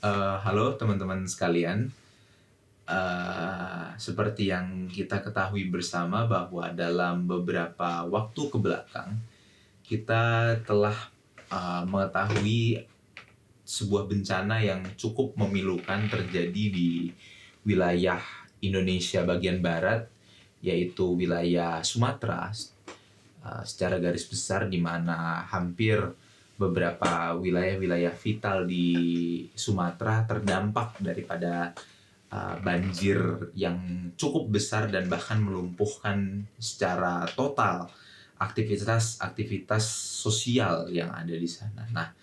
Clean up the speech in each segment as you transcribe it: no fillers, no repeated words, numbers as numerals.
Halo teman-teman sekalian. Seperti yang kita ketahui bersama bahwa dalam beberapa waktu ke belakang, kita telah mengetahui sebuah bencana yang cukup memilukan terjadi di wilayah Indonesia bagian barat, yaitu wilayah Sumatera. Secara garis besar, di mana hampir beberapa wilayah-wilayah vital di Sumatera terdampak daripada banjir yang cukup besar dan bahkan melumpuhkan secara total aktivitas-aktivitas sosial yang ada di sana. Nah,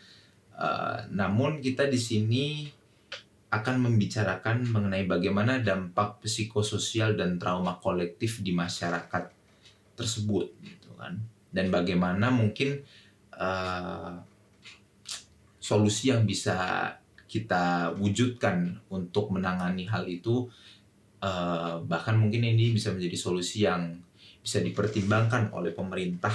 namun kita di sini akan membicarakan mengenai bagaimana dampak psikososial dan trauma kolektif di masyarakat tersebut, gitu kan, dan bagaimana mungkin uh, solusi yang bisa kita wujudkan untuk menangani hal itu. Bahkan mungkin ini bisa menjadi solusi yang bisa dipertimbangkan oleh pemerintah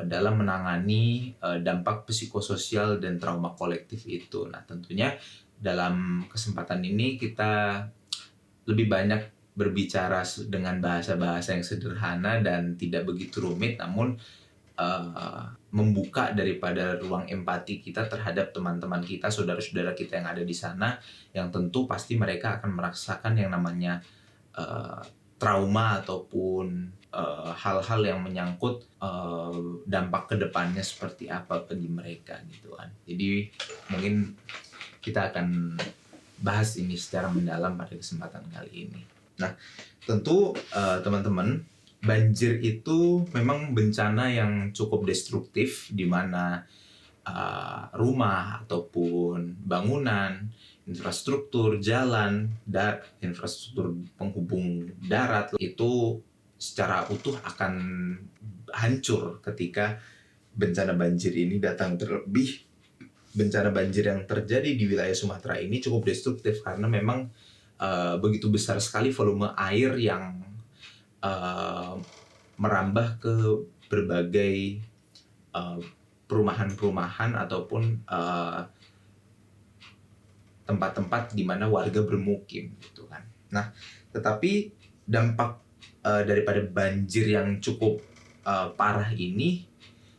dalam menangani dampak psikososial dan trauma kolektif itu. Nah, tentunya dalam kesempatan ini kita lebih banyak berbicara dengan bahasa-bahasa yang sederhana dan tidak begitu rumit, namun membuka daripada ruang empati kita terhadap teman-teman kita, saudara-saudara kita yang ada di sana, yang tentu pasti mereka akan merasakan yang namanya trauma ataupun hal-hal yang menyangkut dampak kedepannya seperti apa bagi mereka, gitu kan. Jadi mungkin kita akan bahas ini secara mendalam pada kesempatan kali ini. Nah, tentu teman-teman, banjir itu memang bencana yang cukup destruktif, di mana rumah ataupun bangunan, infrastruktur jalan, infrastruktur penghubung darat itu secara utuh akan hancur ketika bencana banjir ini datang. Terlebih bencana banjir yang terjadi di wilayah Sumatera ini cukup destruktif karena memang begitu besar sekali volume air yang merambah ke berbagai perumahan-perumahan ataupun tempat-tempat di mana warga bermukim, gitu kan. Nah, tetapi dampak daripada banjir yang cukup parah ini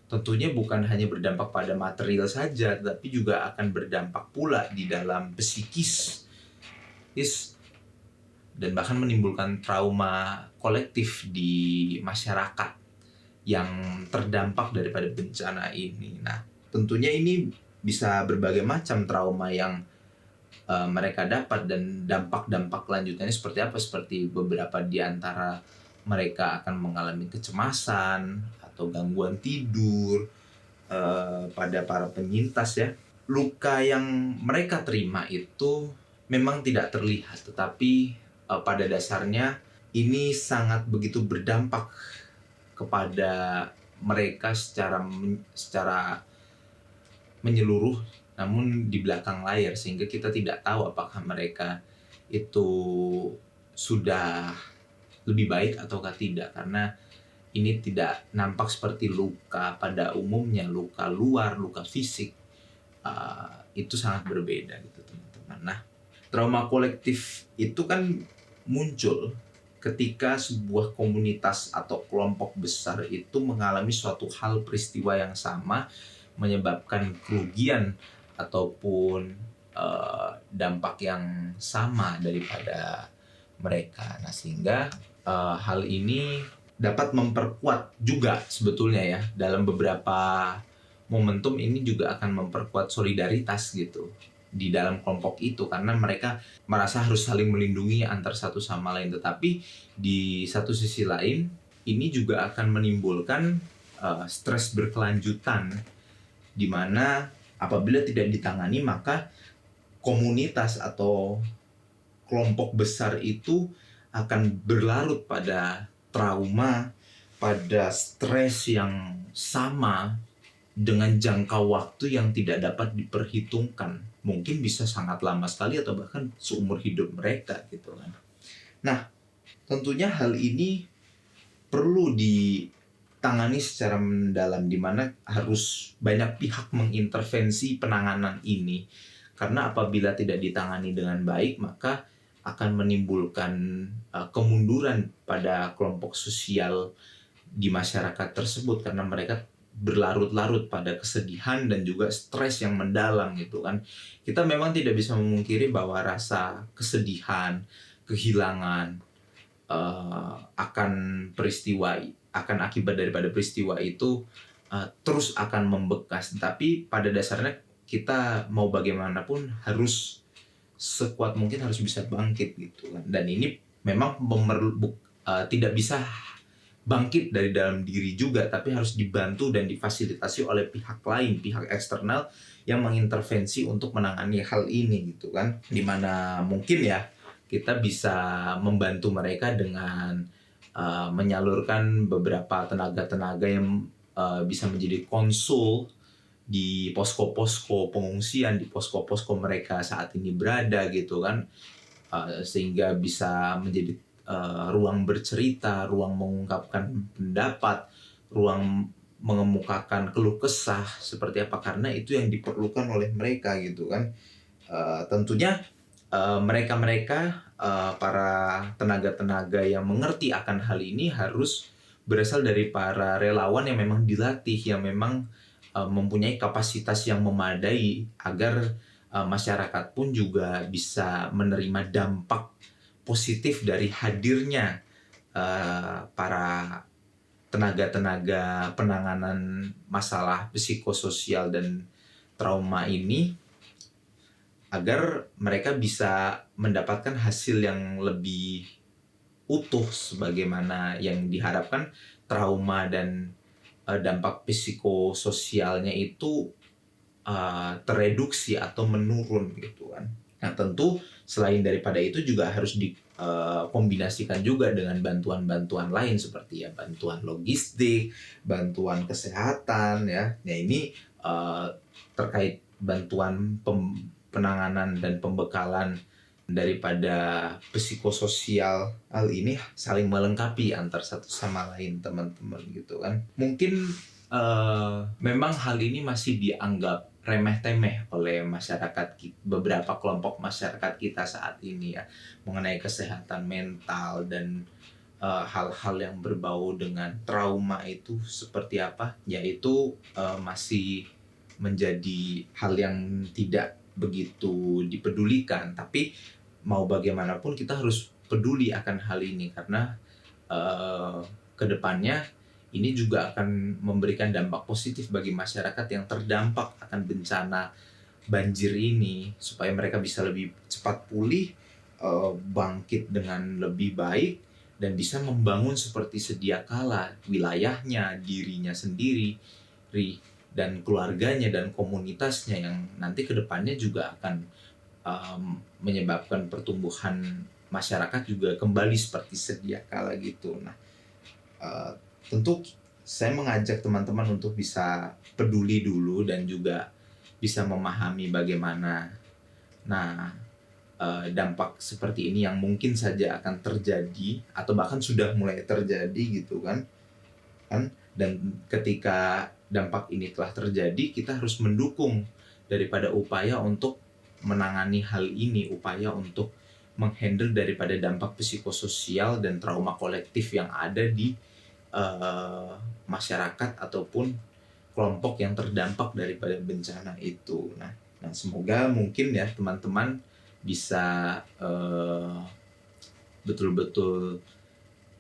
tentunya bukan hanya berdampak pada material saja, tapi juga akan berdampak pula di dalam psikis dan bahkan menimbulkan trauma kolektif di masyarakat yang terdampak daripada bencana ini. Nah, tentunya ini bisa berbagai macam trauma yang mereka dapat, dan dampak-dampak lanjutannya seperti apa. Seperti beberapa di antara mereka akan mengalami kecemasan atau gangguan tidur pada para penyintas, ya. Luka yang mereka terima itu memang tidak terlihat, tetapi pada dasarnya ini sangat begitu berdampak kepada mereka secara menyeluruh, namun di belakang layar, sehingga kita tidak tahu apakah mereka itu sudah lebih baik ataukah tidak, karena ini tidak nampak seperti luka pada umumnya. Luka luar, luka fisik, itu sangat berbeda, gitu teman-teman. Nah, trauma kolektif itu kan muncul ketika sebuah komunitas atau kelompok besar itu mengalami suatu hal, peristiwa yang sama, menyebabkan kerugian ataupun dampak yang sama daripada mereka. Nah, sehingga hal ini dapat memperkuat juga sebetulnya, ya, dalam beberapa momentum ini juga akan memperkuat solidaritas, gitu, di dalam kelompok itu, karena mereka merasa harus saling melindungi antar satu sama lain. Tetapi di satu sisi lain, ini juga akan menimbulkan stres berkelanjutan, di mana apabila tidak ditangani, maka komunitas atau kelompok besar itu akan berlarut pada trauma, pada stres yang sama dengan jangka waktu yang tidak dapat diperhitungkan. Mungkin bisa sangat lama sekali atau bahkan seumur hidup mereka, gitu kan. Nah, tentunya hal ini perlu ditangani secara mendalam, di mana harus banyak pihak mengintervensi penanganan ini, Karena apabila tidak ditangani dengan baik, maka akan menimbulkan kemunduran pada kelompok sosial di masyarakat tersebut, karena mereka berlarut-larut pada kesedihan dan juga stres yang mendalam gitu kan. Kita memang tidak bisa memungkiri bahwa rasa kesedihan, kehilangan akan akibat daripada peristiwa itu terus akan membekas. Tapi pada dasarnya kita mau bagaimanapun harus sekuat mungkin harus bisa bangkit gitu kan. Dan ini memang tidak bisa bangkit dari dalam diri juga, tapi harus dibantu dan difasilitasi oleh pihak lain, pihak eksternal yang mengintervensi untuk menangani hal ini gitu kan. Dimana mungkin ya kita bisa membantu mereka dengan menyalurkan beberapa tenaga-tenaga yang bisa menjadi konsul di posko-posko pengungsian, di posko-posko mereka saat ini berada gitu kan, sehingga bisa menjadi ruang bercerita, ruang mengungkapkan pendapat, ruang mengemukakan keluh kesah seperti apa, karena itu yang diperlukan oleh mereka gitu kan. Tentunya mereka-mereka para tenaga-tenaga yang mengerti akan hal ini harus berasal dari para relawan yang memang dilatih, yang memang mempunyai kapasitas yang memadai agar masyarakat pun juga bisa menerima dampak positif dari hadirnya para tenaga-tenaga penanganan masalah psikososial dan trauma ini, agar mereka bisa mendapatkan hasil yang lebih utuh sebagaimana yang diharapkan. Trauma dan dampak psikososialnya itu tereduksi atau menurun gitu kan. Nah tentu selain daripada itu juga harus dikombinasikan juga dengan bantuan-bantuan lain seperti ya bantuan logistik, bantuan kesehatan ya. Nah ini terkait bantuan penanganan dan pembekalan daripada psikososial, hal ini saling melengkapi antar satu sama lain teman-teman gitu kan. Mungkin memang hal ini masih dianggap remeh-temeh oleh masyarakat beberapa kelompok masyarakat kita saat ini ya, mengenai kesehatan mental dan hal-hal yang berbau dengan trauma itu seperti apa, yaitu masih menjadi hal yang tidak begitu dipedulikan. Tapi mau bagaimanapun kita harus peduli akan hal ini, karena kedepannya ini juga akan memberikan dampak positif bagi masyarakat yang terdampak akan bencana banjir ini, supaya mereka bisa lebih cepat pulih, bangkit dengan lebih baik, dan bisa membangun seperti sedia kala wilayahnya, dirinya sendiri, dan keluarganya dan komunitasnya, yang nanti kedepannya juga akan menyebabkan pertumbuhan masyarakat juga kembali seperti sedia kala gitu. Nah, tentu saya mengajak teman-teman untuk bisa peduli dulu dan juga bisa memahami bagaimana dampak seperti ini yang mungkin saja akan terjadi atau bahkan sudah mulai terjadi gitu kan. Dan ketika dampak ini telah terjadi, kita harus mendukung daripada upaya untuk menangani hal ini, upaya untuk menghandle daripada dampak psikososial dan trauma kolektif yang ada di masyarakat ataupun kelompok yang terdampak daripada bencana itu. Nah semoga mungkin ya teman-teman bisa betul-betul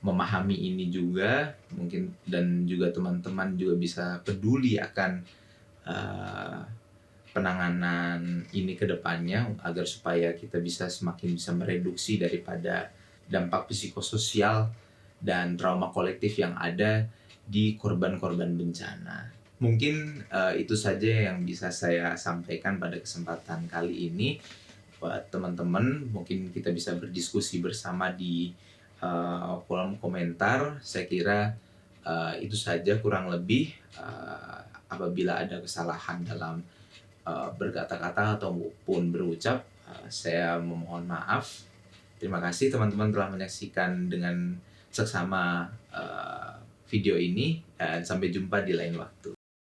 memahami ini juga mungkin, dan juga teman-teman juga bisa peduli akan penanganan ini ke depannya, agar supaya kita semakin bisa mereduksi daripada dampak psikososial dan trauma kolektif yang ada di korban-korban bencana. Mungkin itu saja yang bisa saya sampaikan pada kesempatan kali ini. Buat teman-teman, mungkin kita bisa berdiskusi bersama di kolom komentar. Saya kira itu saja kurang lebih. Apabila ada kesalahan dalam berkata-kata ataupun berucap, saya memohon maaf. Terima kasih teman-teman telah menyaksikan dengan seksama video ini, dan sampai jumpa di lain waktu.